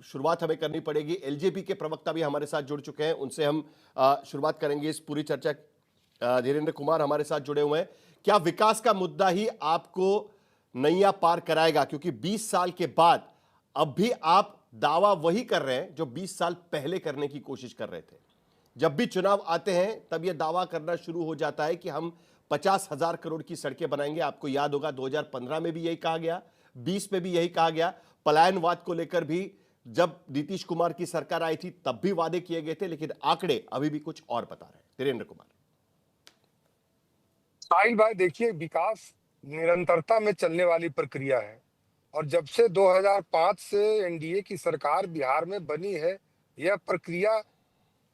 शुरुआत हमें करनी पड़ेगी। एलजेपी के प्रवक्ता भी हमारे साथ जुड़ चुके हैं, उनसे हम शुरुआत करेंगे इस पूरी चर्चा। धीरेन्द्र कुमार हमारे साथ जुड़े हुए हैं। क्या विकास का मुद्दा ही आपको नैया पार कराएगा? क्योंकि 20 साल के बाद अब भी आप दावा वही कर रहे हैं जो 20 साल पहले करने की कोशिश कर रहे थे। जब भी चुनाव आते हैं तब यह दावा करना शुरू हो जाता है कि हम 50,000 करोड़ की सड़कें बनाएंगे। आपको याद होगा 2015 में भी यही कहा गया, 20 में भी यही कहा गया। पलायनवाद को लेकर भी जब नीतीश कुमार की सरकार आई थी तब भी वादे किए गए थे, लेकिन आंकड़े अभी भी कुछ और बता रहे हैं। धीरेन्द्र कुमार। साहिल भाई, देखिए, विकास निरंतरता में चलने वाली प्रक्रिया है और जब से 2005 से एनडीए की सरकार बिहार में बनी है, यह प्रक्रिया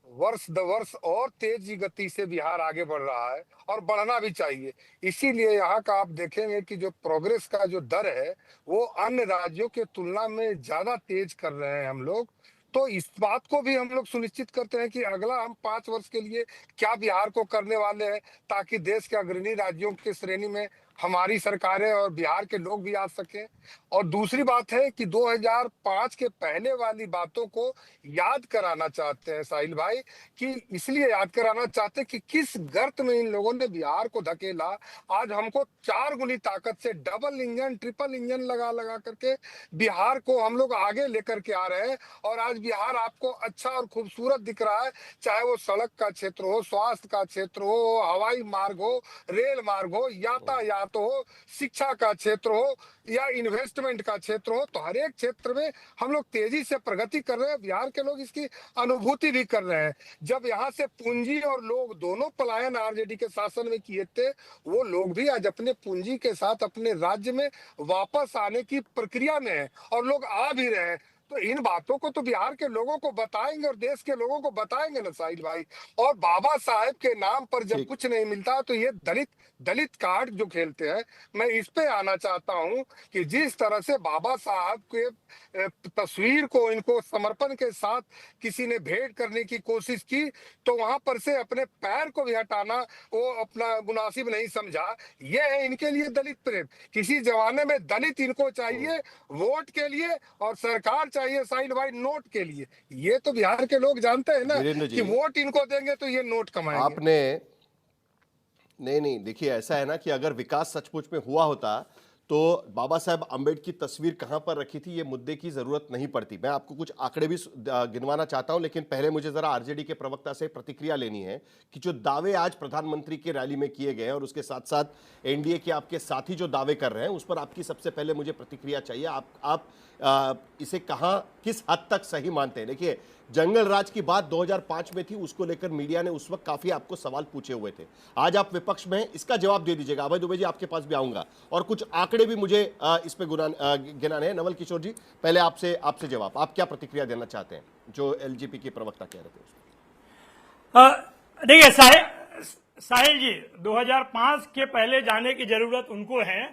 वर्ष द वर्ष और तेजी गति से बिहार आगे बढ़ रहा है और बढ़ना भी चाहिए। इसीलिए यहाँ का आप देखेंगे कि जो प्रोग्रेस का जो दर है वो अन्य राज्यों के तुलना में ज्यादा तेज कर रहे हैं हम लोग। तो इस बात को भी हम लोग सुनिश्चित करते हैं कि अगला हम 5 वर्ष के लिए क्या बिहार को करने वाले हैं, ताकि देश के अग्रणी राज्यों की श्रेणी में हमारी सरकारें और बिहार के लोग भी आ सकें। और दूसरी बात है कि 2005 के पहले वाली बातों को याद कराना चाहते हैं साहिल भाई, कि इसलिए याद कराना चाहते हैं कि किस गर्त में इन लोगों ने बिहार को धकेला। आज हमको 4 गुनी ताकत से डबल इंजन ट्रिपल इंजन लगा लगा करके बिहार को हम लोग आगे लेकर के आ रहे हैं और आज बिहार आपको अच्छा और खूबसूरत दिख रहा है, चाहे वो सड़क का क्षेत्र हो, स्वास्थ्य का क्षेत्र हो, हवाई मार्ग हो, रेल मार्ग हो, यातायात हो, शिक्षा का क्षेत्र हो या इन्वेस्टमेंट का क्षेत्र हो। तो हर एक क्षेत्र में हम लोग तेजी से प्रगति कर रहे हैं। बिहार के लोग इसकी अनुभूति भी कर रहे हैं। जब यहाँ से पूंजी और लोग दोनों पलायन आरजेडी के शासन में किए थे, वो लोग भी आज अपने पूंजी के साथ अपने राज्य में वापस आने की प्रक्रिया में है और लोग आ भी रहे हैं। तो इन बातों को तो बिहार के लोगों को बताएंगे और देश के लोगों को बताएंगे ना साहिल भाई। और बाबा साहेब के नाम पर जब कुछ नहीं मिलता तो ये दलित दलित कार्ड जो खेलते हैं, मैं इस पे आना चाहता हूं कि जिस तरह से बाबा साहब के तस्वीर को इनको समर्पण के साथ किसी ने भेंट करने की कोशिश की, तो वहां पर से अपने पैर को भी हटाना वो अपना मुनासिब नहीं समझा। ये है इनके लिए दलित प्रेम। किसी जमाने में दलित इनको चाहिए वोट के लिए और सरकार चाहिए साहिल भाई नोट के लिए। ये तो बिहार के लोग जानते हैं ना कि वोट इनको देंगे तो ये नोट कमाएंगे। आपने नहीं, देखिए, ऐसा है ना कि अगर विकास सचमुच में हुआ होता तो बाबा साहब अम्बेडकर की तस्वीर कहां पर रखी थी ये मुद्दे की जरूरत नहीं पड़ती। मैं आपको कुछ आंकड़े भी गिनवाना चाहता हूं, लेकिन पहले मुझे जरा आरजेडी के प्रवक्ता से प्रतिक्रिया लेनी है कि जो दावे आज प्रधानमंत्री की रैली में किए गए हैं और उसके साथ साथ एनडीए के आपके साथी जो दावे कर रहे हैं उस पर आपकी सबसे पहले मुझे प्रतिक्रिया चाहिए। आप इसे कहां किस हद तक सही मानते हैं? देखिए, जंगल राज की बात 2005 में थी, उसको लेकर मीडिया ने उस वक्त काफी आपको सवाल पूछे हुए थे। आज आप विपक्ष में हैं, इसका जवाब दे दीजिएगा। अभय दुबे जी, आपके पास भी आऊंगा और कुछ आंकड़े भी मुझे इस पे गिनाने हैं। नवल किशोर जी, पहले आपसे जवाब, आप क्या प्रतिक्रिया देना चाहते हैं जो एलजेपी के प्रवक्ता कह रहे थे? देखिए साहिल जी, 2005 के पहले जाने की जरूरत उनको है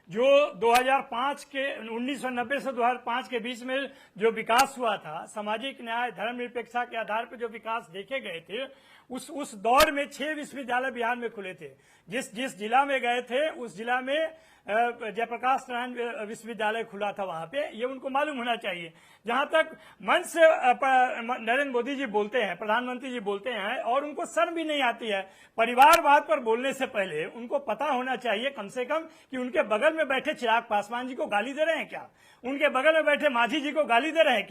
जो 2005 के 1990 से 2005 के बीच में जो विकास हुआ था, सामाजिक न्याय धर्मनिरपेक्षता के आधार पर जो विकास देखे गए थे, उस दौर में 6 विश्वविद्यालय बिहार में खुले थे। जिस जिला में गए थे उस जिला में जयप्रकाश नारायण विश्वविद्यालय खुला था। वहां पे ये उनको मालूम होना चाहिए। जहां तक मंच से नरेंद्र मोदी जी बोलते हैं, प्रधानमंत्री जी बोलते हैं और उनको शर्म भी नहीं आती है, परिवारवाद पर बोलने से पहले उनको पता होना चाहिए कम से कम कि उनके बगल में बैठे चिराग पासवान जी को गाली दे रहे हैं क्या, उनके बगल में बैठे मांझी जी को गाली दे रहे हैं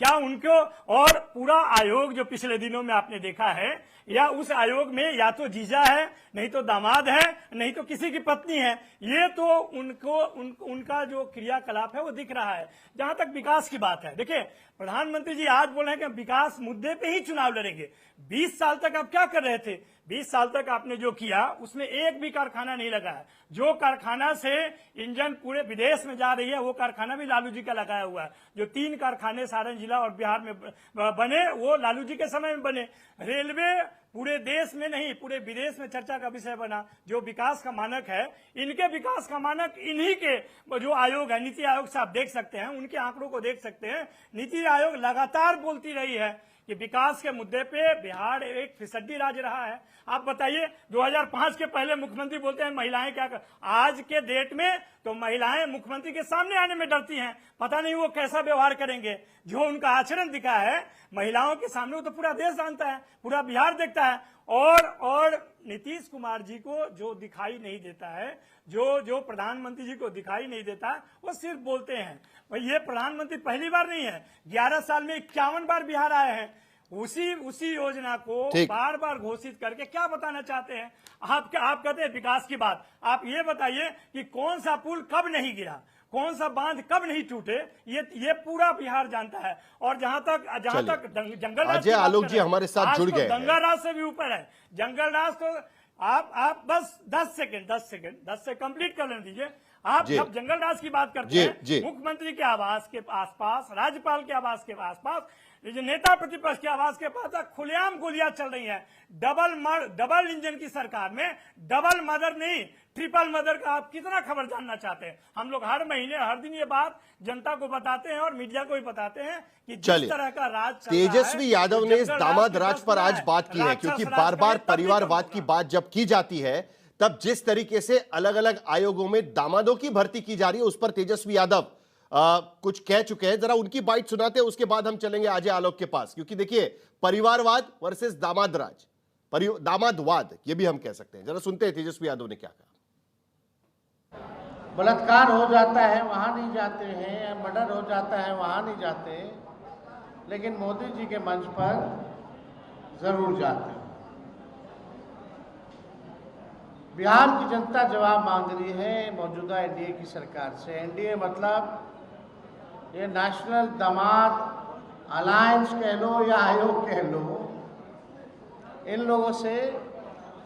क्या उनको, और पूरा आयोग जो पिछले दिनों में आपने देखा है, या उस आयोग में या तो जीजा है, नहीं तो दामाद है, नहीं तो किसी की पत्नी है। ये तो उनका जो क्रियाकलाप है वो दिख रहा है। जहां तक विकास की बात है, देखिए, प्रधानमंत्री जी आज बोल रहे हैं कि विकास मुद्दे पे ही चुनाव लड़ेंगे। 20 साल तक आप क्या कर रहे थे? 20 साल तक आपने जो किया उसमें एक भी कारखाना नहीं लगा है। जो कारखाना से इंजन पूरे विदेश में जा रही है वो कारखाना भी लालू जी का लगाया हुआ है। जो 3 कारखाने सारण जिला और बिहार में बने वो लालू जी के समय में बने। रेलवे पूरे देश में नहीं पूरे विदेश में चर्चा का विषय बना। जो विकास का मानक है, इनके विकास का मानक इन्हीं के जो आयोग है, नीति आयोग से आप देख सकते हैं, उनके आंकड़ों को देख सकते हैं। नीति आयोग लगातार बोलती रही है कि विकास के मुद्दे पे बिहार एक फिसड्डी राज्य रहा है। आप बताइए 2005 के पहले मुख्यमंत्री बोलते हैं महिलाएं क्या कर, आज के डेट में तो महिलाएं मुख्यमंत्री के सामने आने में डरती हैं, पता नहीं वो कैसा व्यवहार करेंगे। जो उनका आचरण दिखा है महिलाओं के सामने वो तो पूरा देश जानता है, पूरा बिहार देखता है। और नीतीश कुमार जी को जो दिखाई नहीं देता है, जो प्रधानमंत्री जी को दिखाई नहीं देता है, वो सिर्फ बोलते हैं। भाई ये प्रधानमंत्री पहली बार नहीं है, 11 साल में 51 बार बिहार आए हैं। उसी योजना को बार बार घोषित करके क्या बताना चाहते हैं? आप कहते हैं विकास की बात, आप ये बताइए कि कौन सा पुल कब नहीं गिरा, कौन सा बांध कब नहीं टूटे, ये पूरा बिहार जानता है। और जहां तक जंगल राज अजय आलोक जी हमारे साथ जुड़ गए, जंगल राज से भी ऊपर है। जंगल राज तो आप बस 10 से कंप्लीट कर लेने दीजिए। आप जब जंगल राज की बात करते हैं, मुख्यमंत्री के आवास के आसपास, राज्यपाल के आवास के आसपास, नेता प्रतिपक्ष के आवास के पास खुलेआम गोलियां चल रही हैं। डबल इंजन की सरकार में डबल मर्डर नहीं, ट्रिपल मर्डर का आप कितना खबर जानना चाहते हैं? हम लोग हर महीने हर दिन ये बात जनता को बताते हैं और मीडिया को भी बताते हैं कि जिस तरह का राज चल रहा है। तेजस्वी यादव ने इस दामाद राज पर आज बात की है, क्योंकि बार बार परिवारवाद की बात जब की जाती है, तब जिस तरीके से अलग अलग आयोगों में दामादों की भर्ती की जा रही है, उस पर तेजस्वी यादव कुछ कह चुके हैं। जरा उनकी बाइट सुनाते हैं, उसके बाद हम चलेंगे अजय आलोक के पास। क्योंकि देखिए, परिवारवाद वर्सेस दामाद राज, दामादवाद ये भी हम कह सकते हैं। जरा सुनते हैं तेजस्वी यादव ने क्या कहा। बलात्कार हो जाता है वहां नहीं जाते हैं, मर्डर हो जाता है वहां नहीं जाते, लेकिन मोदी जी के मंच पर जरूर जाते हैं। बिहार की जनता जवाब मांग रही है मौजूदा एनडीए की सरकार से। एनडीए मतलब ये नेशनल दामाद अलायंस कह लो या आयोग कह लो, इन लोगों से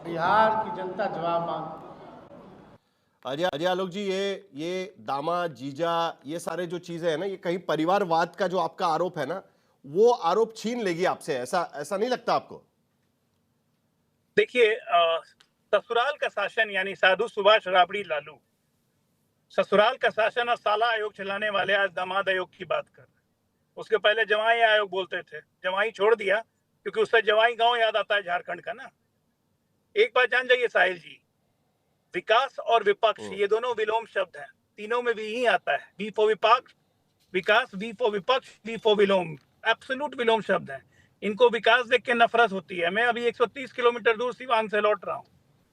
बिहार की जनता जवाब मांग। अजय आलोक जी, ये दामाद जीजा ये सारे जो चीजें हैं ना, ये कहीं परिवारवाद का जो आपका आरोप है ना, वो आरोप छीन लेगी आपसे, ऐसा नहीं लगता आपको? देखिए, ससुराल का शासन यानी साधु सुभाष राबड़ी लालू, ससुराल का शासन और साला आयोग चलाने वाले आज दामाद आयोग की बात कर रहे हैं। उसके पहले जवाई आयोग बोलते थे, जवाई छोड़ दिया क्योंकि उससे जवाई गांव याद आता है झारखंड का ना। एक बात जान जाइए साहिल जी, विकास और विपक्ष ये दोनों विलोम शब्द हैं, तीनों में भी ही आता है। वी फॉर विपक्ष विकास, वी फॉर विपक्ष, वी फॉर विलोम, एब्सोल्यूट विलोम शब्द हैं। इनको विकास देख के नफरत होती है। मैं अभी 130 किलोमीटर दूर सिवान से लौट रहा हूँ,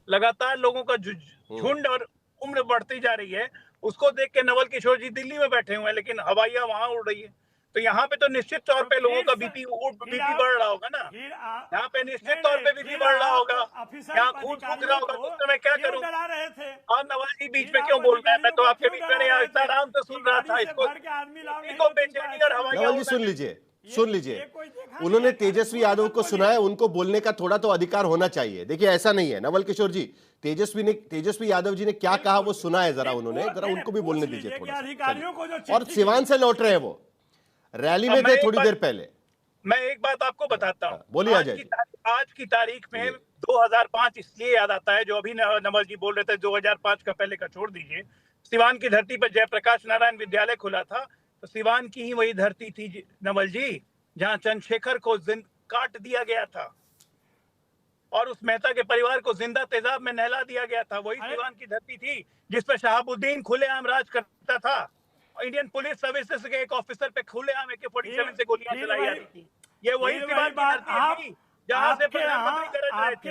लगातार लोगों का झुंड और उम्र बढ़ती जा रही है। उसको देख के नवल किशोर जी दिल्ली में बैठे हुए हैं, लेकिन हवाइयां वहां उड़ रही है। तो यहाँ पे तो निश्चित तौर पे लोगों का बीपी बढ़ रहा होगा ना, यहाँ पे निश्चित तौर पे बीपी बढ़ रहा होगा, यहाँ खून सूख रहा होगा। तो मैं क्या करूँ? और नवल जी बीच में क्यों बोल रहे हैं? मैं तो आपके बीच में नहीं, आराम से सुन रहा था। इसको बेचैनी और हवाइयां। नवल जी सुन लीजिए, उन्होंने तेजस्वी यादव को सुना है, उनको बोलने का थोड़ा तो अधिकार होना चाहिए। देखिए ऐसा नहीं है नवल किशोर जी, तेजस्वी यादव जी ने क्या कहा वो सुना है, जरा उनको भी बोलने दीजिए थोड़ा सा। और सिवान से लौट रहे हैं, वो रैली में थे थोड़ी देर पहले। मैं एक बात आपको बताता हूँ, बोलिए अजय। आज की तारीख में 2005 इसलिए याद आता है, जो अभी नवल जी बोल रहे थे 2005 का पहले का छोड़ दीजिए। सिवान की धरती पर जयप्रकाश नारायण विद्यालय खुला था, तो सिवान की ही वही धरती थी नवल जी जहां चंद्रशेखर को काट दिया गया था और उस मेहता के परिवार को जिंदा तेजाब में नहला दिया गया था। वही सिवान की धरती थी जिस पर शहाबुद्दीन खुलेआम राज करता था। इंडियन पुलिस सर्विसेज के एक ऑफिसर पे खुलेआम AK-47 से गोलियां चलाई जा रही थी। ये वही सिवान की धरती थी जहाँ से प्रधानमंत्री गरज रहे थे।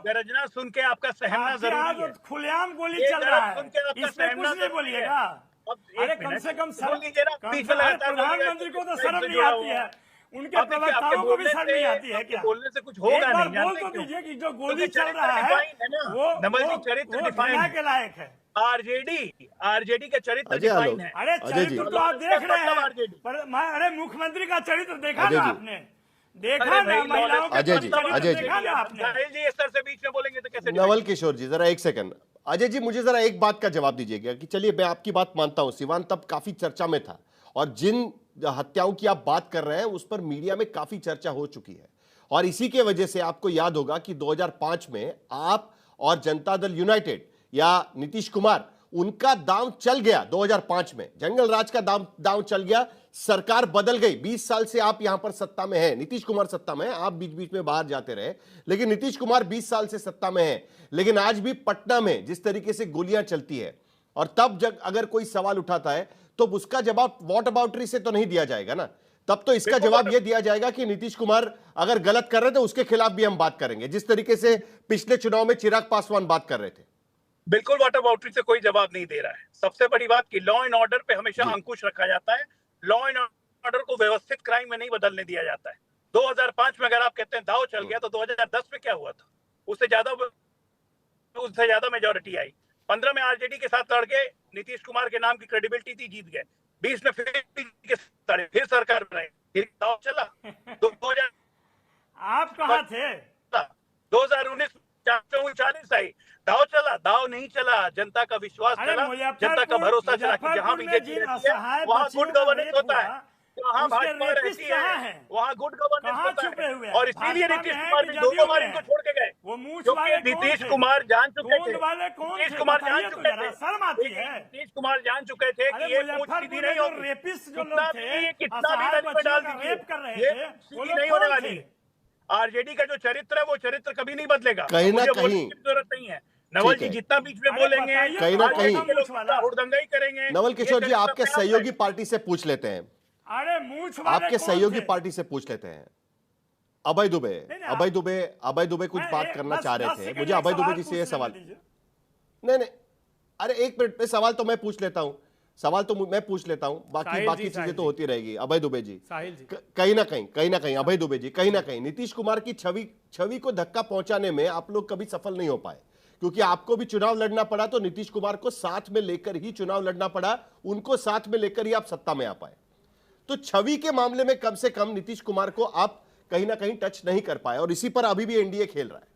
गरजना सुन के आपका सहना जरूरी है। खुलेआम गोली चल रहा है, इसमें कुछ नहीं बोलिएगा। अरे कम से कम प्रधानमंत्री को तो शर्म नहीं आती है, उनके प्रवक्ताओं को भी शर्म नहीं आती है क्या? बोलने से कुछ होगा नहीं, बोल तो दीजिए कि जो गोली चल रहा है वो चरित्र डिफाइन के लायक है। आरजेडी का चरित्र डिफाइन है। अरे चरित्र तो आप देख रहे हैं, अरे मुख्यमंत्री का चरित्र देखा ना आपने? देखा ना महिलाओं का चरित्र देखा ना आपने? जी इस तरह से बीच में बोलेंगे तो कैसे? नवल किशोर जी जरा एक सेकंड। अजय जी मुझे जरा एक बात का जवाब दीजिएगा कि चलिए मैं आपकी बात मानता हूं, सिवान तब काफी चर्चा में था और जिन हत्याओं की आप बात कर रहे हैं उस पर मीडिया में काफी चर्चा हो चुकी है और इसी के वजह से आपको याद होगा कि 2005 में आप और जनता दल यूनाइटेड या नीतीश कुमार उनका दांव चल गया 2005 में, जंगल राज का दांव चल गया, सरकार बदल गई। 20 साल से आप यहां पर सत्ता में हैं, नीतीश कुमार सत्ता में हैं, आप बीच बीच में बाहर जाते रहे, लेकिन नीतीश कुमार 20 साल से सत्ता में है। लेकिन आज भी पटना में जिस तरीके से गोलियां चलती है, और तब जब अगर कोई सवाल उठाता है तो उसका जवाब वॉट अबाउटरी से तो नहीं दिया जाएगा ना, तब तो इसका जवाब यह दिया जाएगा कि नीतीश कुमार अगर गलत कर रहे थे उसके खिलाफ भी हम बात करेंगे, जिस तरीके से पिछले चुनाव में चिराग पासवान बात कर रहे थे। बिल्कुल वाटर बाउंड्री से कोई जवाब नहीं दे रहा है। सबसे बड़ी बात कि लॉ एंड ऑर्डर पे हमेशा अंकुश रखा जाता है, लॉ एंड ऑर्डर को व्यवस्थित क्राइम में नहीं बदलने दिया जाता है। 2005 में अगर आप कहते हैं दाव चल गया, तो 2010 में क्या हुआ था? उससे ज्यादा मेजोरिटी आई। 15 में आरजेडी के साथ लड़के नीतीश कुमार के नाम की क्रेडिबिलिटी थी, जीत गए। 20 में फिर सरकार बनाई, फिर दाव चला। 2000 आप कहाँ थे? 2019 40 आई, दाव चला, दाव नहीं चला, जनता का विश्वास चला, जनता का भरोसा चला कि जहां बीजेपी रहती है वहां गुड गवर्नेंस होता है, जहां भाजपा रहती है वहां गुड गवर्नेंस होता है। और इसीलिए नीतीश कुमार भी 2 बार इनको छोड़ के गए, क्योंकि नीतीश कुमार जान चुके थे, नीतीश कुमार जान चुके थे, नीतीश कुमार जान चुके थे कि ये पूछ सीधी नहीं होगी, कितना भी नदी में डाल दीजिए, ये सीधी नहीं होने वाली। आरजेडी का जो चरित्र है वो चरित्र कभी नहीं बदलेगा, कहीं ना कहीं जरूरत नहीं है। नवल जी जितना बीच में बोलेंगे, कहीं ना कहीं हुड़दंगा ही करेंगे। नवल किशोर जी आपके सहयोगी पार्टी से पूछ लेते हैं, अरे मूछ आपके सहयोगी पार्टी से पूछ लेते हैं। अभय दुबे कुछ बात करना चाह रहे थे, मुझे अभय दुबे जी से यह सवाल, नहीं, अरे एक मिनट में सवाल तो मैं पूछ लेता हूं, बाकी चीजें तो होती रहेगी। अभय दुबे जी, कहीं ना कहीं अभय दुबे जी, कहीं ना कहीं नीतीश कुमार की छवि को धक्का पहुंचाने में आप लोग कभी सफल नहीं हो पाए, क्योंकि आपको भी चुनाव लड़ना पड़ा तो नीतीश कुमार को साथ में लेकर ही चुनाव लड़ना पड़ा, उनको साथ में लेकर ही आप सत्ता में आ पाए। तो छवि के मामले में कम से कम नीतीश कुमार को आप कहीं ना कहीं टच नहीं कर पाए, और इसी पर अभी भी एनडीए खेल रहा है।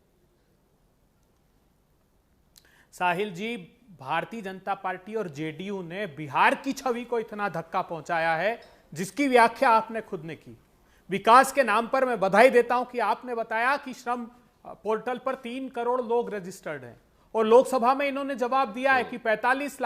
साहिल जी, भारतीय जनता पार्टी और जेडीयू ने बिहार की छवि को इतना धक्का पहुंचाया है, जिसकी व्याख्या आपने खुद ने की। विकास के नाम पर मैं बधाई देता हूं कि आपने बताया कि श्रम पोर्टल पर 3 करोड़ लोग रजिस्टर्ड हैं, और लोकसभा में इन्होंने जवाब दिया है कि 45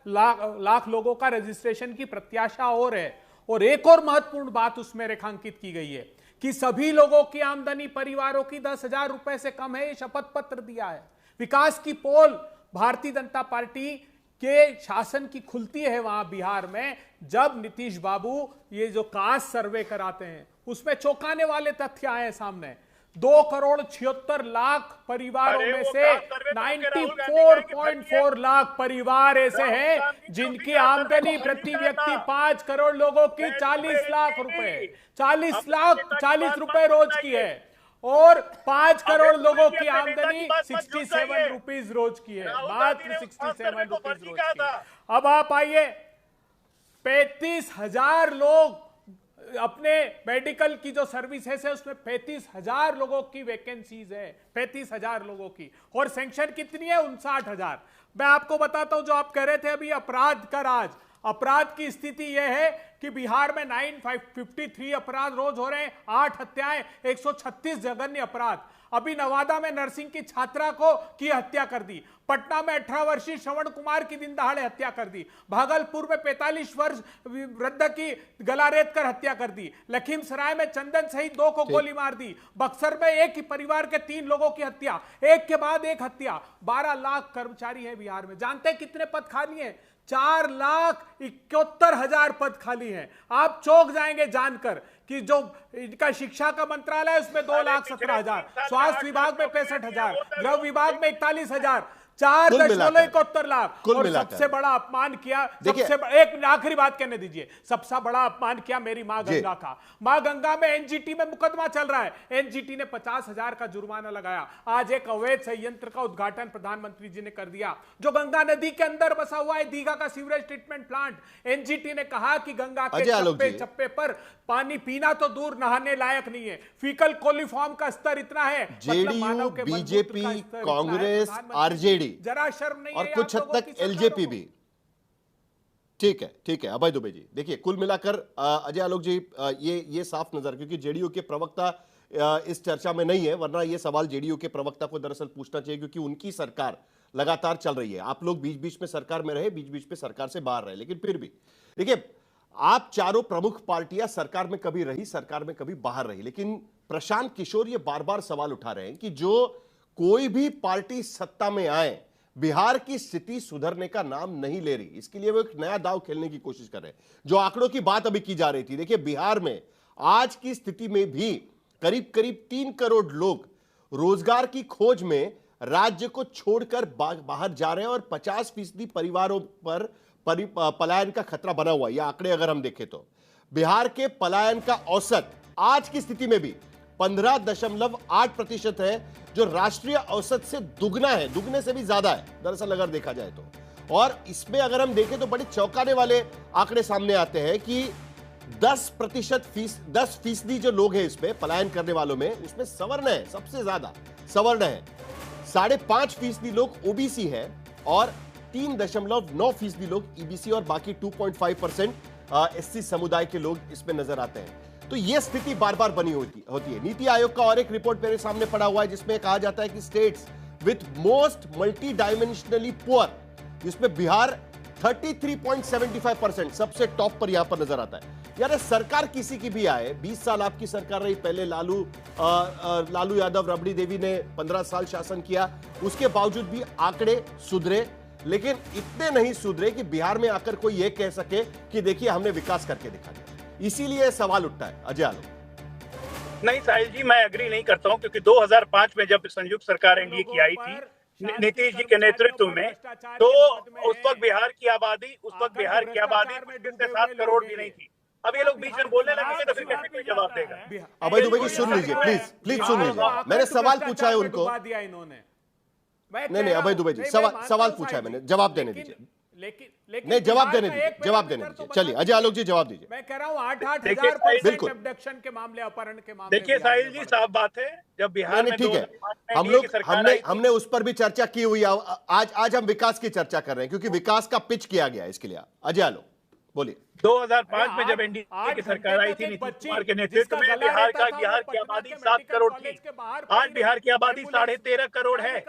लाख लोगों का रजिस्ट्रेशन की प्रत्याशा और है। और एक और महत्वपूर्ण बात उसमें रेखांकित की गई है कि सभी लोगों की आमदनी परिवारों की 10,000 रुपए से कम है, ये शपथ पत्र दिया है। विकास की पोल भारतीय जनता पार्टी के शासन की खुलती है वहां बिहार में, जब नीतीश बाबू ये जो कास्ट सर्वे कराते हैं उसमें चौंकाने वाले तथ्य आए सामने। 2,76,00,000 परिवारों में से 94.4 लाख परिवार ऐसे हैं जिनकी आमदनी प्रति व्यक्ति 5 करोड़ लोगों की 40 लाख रुपए 40 रुपए रोज की है, और 5 करोड़ लोगों की आमदनी 67 रुपीज रोज की है, मात्र 67 रुपीज रोज की। अब आप आइए, 35,000 लोग अपने मेडिकल की जो सर्विसेज है उसमें 35,000 लोगों की वैकेंसीज है, 35,000 लोगों की, और सैंक्शन कितनी है? 59,000। मैं आपको बताता हूं, जो आप कह रहे थे अभी अपराध का राज, अपराध की स्थिति यह है कि बिहार में 953 अपराध रोज हो रहे हैं, 8 हत्याएं, 136 जघन्य अपराध। अभी नवादा में नर्सिंग की छात्रा की हत्या कर दी, पटना में 18 वर्षीय श्रवण कुमार की दिन दहाड़े हत्या कर दी, भागलपुर में 45 वर्ष वृद्ध की गला रेत कर हत्या कर दी, लखीमसराय में चंदन सहित 2 को गोली मार दी, बक्सर में एक ही परिवार के 3 लोगों की हत्या, एक के बाद एक हत्या। 12 लाख कर्मचारी है बिहार में। जानते हैं कितने पद खाली हैं? 4,71,000 पद खाली हैं। आप चौंक जाएंगे जानकर कि जो इनका शिक्षा का मंत्रालय है उसमें 2,17,000, स्वास्थ्य विभाग में 65,000, गृह विभाग में 41,000, 4,71 लाख। और सबसे बड़ा अपमान किया, एक आखिरी बात कहने दीजिए, सबसे बड़ा अपमान किया मेरी मां गंगा का। मां गंगा में एनजीटी में मुकदमा चल रहा है, एनजीटी ने 50,000 का जुर्माना लगाया। आज एक अवैध संयंत्र का उद्घाटन प्रधानमंत्री जी ने कर दिया, जो गंगा नदी के अंदर बसा हुआ है, दीघा का सीवरेज ट्रीटमेंट प्लांट। एनजीटी ने कहा कि गंगा के चप्पे चप्पे पर पानी पीना तो दूर, नहाने लायक नहीं है। फीकल कोलिफॉर्म का स्तर इतना है, जेडीयू, बीजेपी, कांग्रेस, आरजेडी, जरा शर्म नहीं और कुछ हद तक एलजेपी भी। ठीक है अभय दुबे जी, देखिए कुल मिलाकर अजय आलोक जी, ये साफ नजर, क्योंकि जेडीयू के प्रवक्ता इस चर्चा में नहीं है, वरना ये सवाल जेडीयू के प्रवक्ता को दरअसल पूछना चाहिए, क्योंकि उनकी सरकार लगातार चल रही है। आप लोग बीच बीच में सरकार में रहे, बीच बीच में सरकार से बाहर रहे, लेकिन फिर भी देखिए, आप चारों प्रमुख पार्टियां सरकार में कभी रही, सरकार में कभी बाहर रही, लेकिन प्रशांत किशोर ये बार बार सवाल उठा रहे हैं कि जो कोई भी पार्टी सत्ता में आए, बिहार की स्थिति सुधरने का नाम नहीं ले रही। इसके लिए वो एक नया दांव खेलने की कोशिश कर रहे हैं। जो आंकड़ों की बात अभी की जा रही थी, देखिए बिहार में आज की स्थिति में भी करीब करीब 3 करोड़ लोग रोजगार की खोज में राज्य को छोड़कर बाहर जा रहे हैं और 50% परिवारों पर पलायन का खतरा बना हुआ है। ये आंकड़े अगर हम देखें तो बिहार के पलायन का औसत आज की स्थिति में भी 15.8% है, जो राष्ट्रीय औसत से दुगना है, दुगने से भी ज्यादा है दरअसल अगर देखा जाए तो। और इसमें अगर हम देखें तो बड़े चौंकाने वाले आंकड़े सामने आते हैं कि 10% जो लोग हैं इसमें पलायन करने वालों में, उसमें सवर्ण है, सबसे ज्यादा सवर्ण है। 5.5% लोग ओबीसी है और 3.9% लोग ईबीसी और बाकी 2.5% एससी समुदाय के लोग इसमें नजर आते हैं। तो यह स्थिति बार बार बनी होती है। नीति आयोग का और एक रिपोर्ट मेरे सामने पड़ा हुआ है जिसमें कहा जाता है कि states with most multi dimensionally poor, जिसमें बिहार 33.75% सबसे टॉप पर यहां पर नजर आता है। यानी सरकार किसी की भी आए, 20 साल आपकी सरकार रही, पहले लालू यादव, रबड़ी देवी ने 15 साल शासन किया, उसके बावजूद भी आंकड़े सुधरे, लेकिन इतने नहीं सुधरे कि बिहार में आकर कोई यह कह सके कि देखिए हमने विकास करके दिखा दिया। इसीलिए सवाल उठता है। अजय आलोक। नहीं साहिल जी, मैं एग्री नहीं करता हूं, क्योंकि 2005 में जब संयुक्त सरकार एनडीए की आई थी नीतीश जी के नेतृत्व में, तो उस वक्त बिहार की आबादी 7 करोड़ भी नहीं थी। अब ये लोग बीच में बोलने लगेंगे तो फिर कैसे कोई जवाब देगा? अभय दुबे जी सुन लीजिए, प्लीज सुन लीजिए। मैंने सवाल पूछा है उनको। नहीं, अभय दुबे जी सवाल पूछा है मैंने, जवाब देने दीजिए। नहीं, जवाब देने दीजिए। चलिए अजय आलोक जी जवाब दीजिए। मैं कह रहा हूँ 8,000% अब्डक्शन के मामले, अपहरण के मामले। देखिए साहिल जी, साफ बात है, जब बिहार में ठीक है, हमने उस पर भी चर्चा की हुई। आज हम विकास की चर्चा कर रहे हैं क्योंकि विकास का पिच किया गया इसके लिए। अजय आलोक बोलिए। 2005 में जब एनडीए की सरकार आई थी नीतीश कुमार के नेतृत्व में, बिहार की आबादी 7 करोड़ थी। आज बिहार की आबादी 13.5 करोड़ है,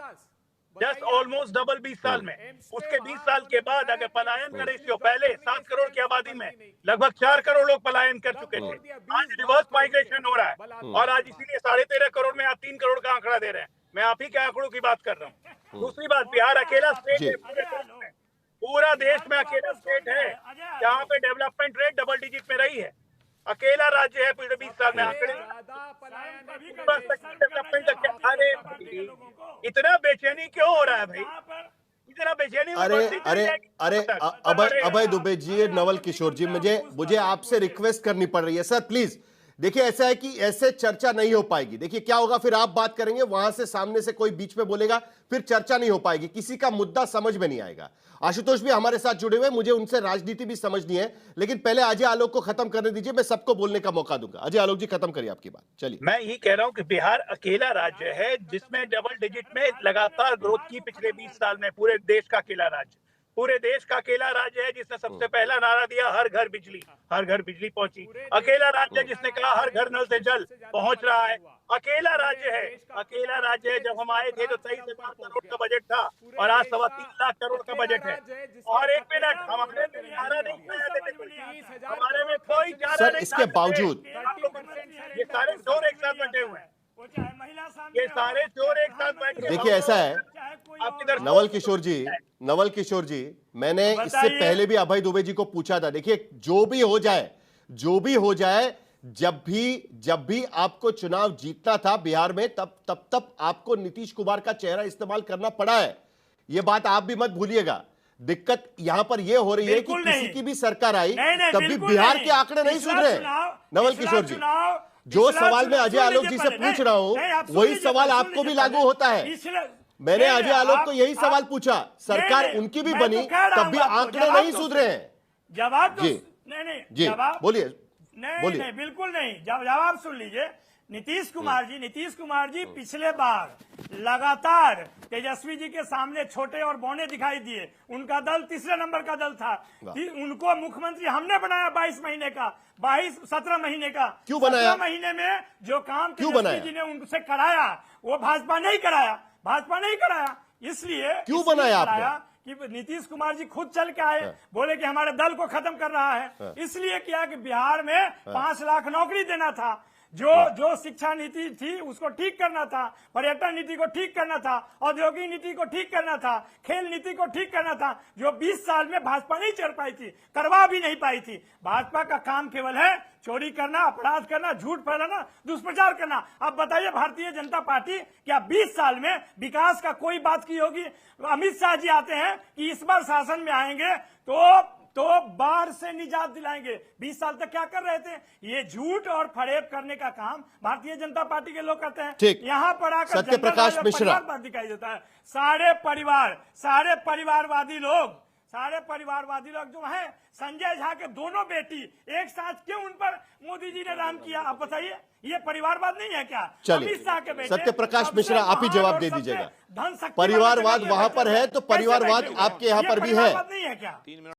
जस्ट ऑलमोस्ट डबल 20 साल में। उसके 20 साल के बाद अगर पलायन का रेशियो, पहले 7 करोड़ की आबादी में लगभग 4 करोड़ लोग पलायन कर चुके थे, आज रिवर्स माइग्रेशन हो रहा है और आज इसीलिए 13.5 करोड़ में आप 3 करोड़ का आंकड़ा दे रहे हैं। मैं आप ही के आंकड़ों की बात कर रहा हूँ। दूसरी बात, बिहार अकेला स्टेट है, पूरा देश में अकेला स्टेट है जहाँ पे डेवलपमेंट रेट डबल डिजिट में रही है। अकेला राज्य है पिछले 20 साल में। आंकड़े डेवलपमेंट का, अरे इतना बेचैनी क्यों हो रहा है भाई? इतना बेचैनी? अरे अभय दुबे जी, नवल किशोर जी, मुझे आपसे रिक्वेस्ट करनी पड़ रही है सर, प्लीज। देखिए ऐसा है कि ऐसे चर्चा नहीं हो पाएगी। देखिए क्या होगा, फिर आप बात करेंगे, वहां से सामने से कोई बीच में बोलेगा, फिर चर्चा नहीं हो पाएगी, किसी का मुद्दा समझ में नहीं आएगा। आशुतोष भी हमारे साथ जुड़े हुए, मुझे उनसे राजनीति भी समझनी है, लेकिन पहले अजय आलोक को खत्म करने दीजिए, मैं सबको बोलने का मौका दूंगा। अजय आलोक जी खत्म करिए आपकी बात, चलिए। मैं यही कह रहा हूं कि बिहार अकेला राज्य है जिसमें डबल डिजिट में लगातार ग्रोथ की पिछले 20 साल में। पूरे देश का अकेला राज्य, पूरे देश का अकेला राज्य है जिसने सबसे पहला नारा दिया हर घर बिजली, हर घर बिजली पहुंची। अकेला राज्य जिसने कहा हर घर नल से जल पहुंच रहा है। अकेला राज्य है, अकेला राज्य है। जब हम आए थे तो 23,000 करोड़ का बजट था और आज 3.25 लाख करोड़ का बजट है। और एक मिनट, हमारे में चारा नहीं खाया देते, हमारे में कोई चारा सर, नहीं। इसके बावजूद ये सारे चोर एक साथ बैठे हुए हैं, ये सारे चोर एक साथ बैठे। देखिए ऐसा है नवल किशोर जी, मैंने इससे पहले भी अभय दुबे जी को पूछा था। देखिए जो भी हो जाए, जब भी आपको चुनाव जीतना था बिहार में, तब आपको नीतीश कुमार का चेहरा इस्तेमाल करना पड़ा है। यह बात आप भी मत भूलिएगा। दिक्कत यहां पर यह हो रही है कि किसी की भी सरकार आई तब भी बिहार के आंकड़े नहीं सुधरे। नवल किशोर जी, जो सवाल मैं अजय आलोक जी से पूछ रहा हूं वही सवाल आपको भी लागू होता है। मैंने अजय आलोक को यही सवाल पूछा, सरकार उनकी भी बनी तब भी आंकड़े नहीं सुधरे हैं। जवाब जी बोलिए। नहीं, बिल्कुल नहीं। जवाब सुन लीजिए। नीतीश कुमार जी पिछले बार लगातार तेजस्वी जी के सामने छोटे और बौने दिखाई दिए। उनका दल तीसरे नंबर का दल था। उनको मुख्यमंत्री हमने बनाया 17 महीने का। क्यों बनाया? 17 महीने में जो काम तेजस्वी जी ने उनसे कराया वो भाजपा नहीं कराया। इसलिए क्यों इसलिए बनाया आपने? बनाया कि नीतीश कुमार जी खुद चल के आए, बोले कि हमारे दल को खत्म कर रहा है। इसलिए किया कि बिहार में 5 लाख नौकरी देना था, जो शिक्षा नीति थी उसको ठीक करना था, पर्यटन नीति को ठीक करना था, औद्योगिक नीति को ठीक करना था, खेल नीति को ठीक करना था, जो 20 साल में भाजपा नहीं कर पाई थी, करवा भी नहीं पाई थी। भाजपा का काम केवल है चोरी करना, अपराध करना, झूठ फैलाना, दुष्प्रचार करना। अब बताइए भारतीय जनता पार्टी क्या 20 साल में विकास का कोई बात की होगी? अमित शाह जी आते हैं कि इस बार शासन में आएंगे तो बाढ़ से निजात दिलाएंगे। 20 साल तक क्या कर रहे थे? ये झूठ और फरेब करने का काम भारतीय जनता पार्टी के लोग करते हैं। ठीक। यहाँ पर आकर सत्य प्रकाश मिश्रा, परिवारवाद दिखाई देता है। सारे परिवारवादी लोग जो हैं, संजय झा के दोनों बेटी एक साथ क्यों उन पर मोदी जी ने राम किया? आप बताइए, ये परिवारवाद नहीं है क्या? चलिए, अमित शाह के बेटे सत्य प्रकाश सबसे मिश्रा, आप ही महान जवाब और दे सबसे दीजिएगा। धन शक्ति परिवारवाद वाले वहां पर है तो कैसे परिवारवाद बैठेंगे? आपके यहां ये पर भी है। परिवारवाद नहीं है क्या?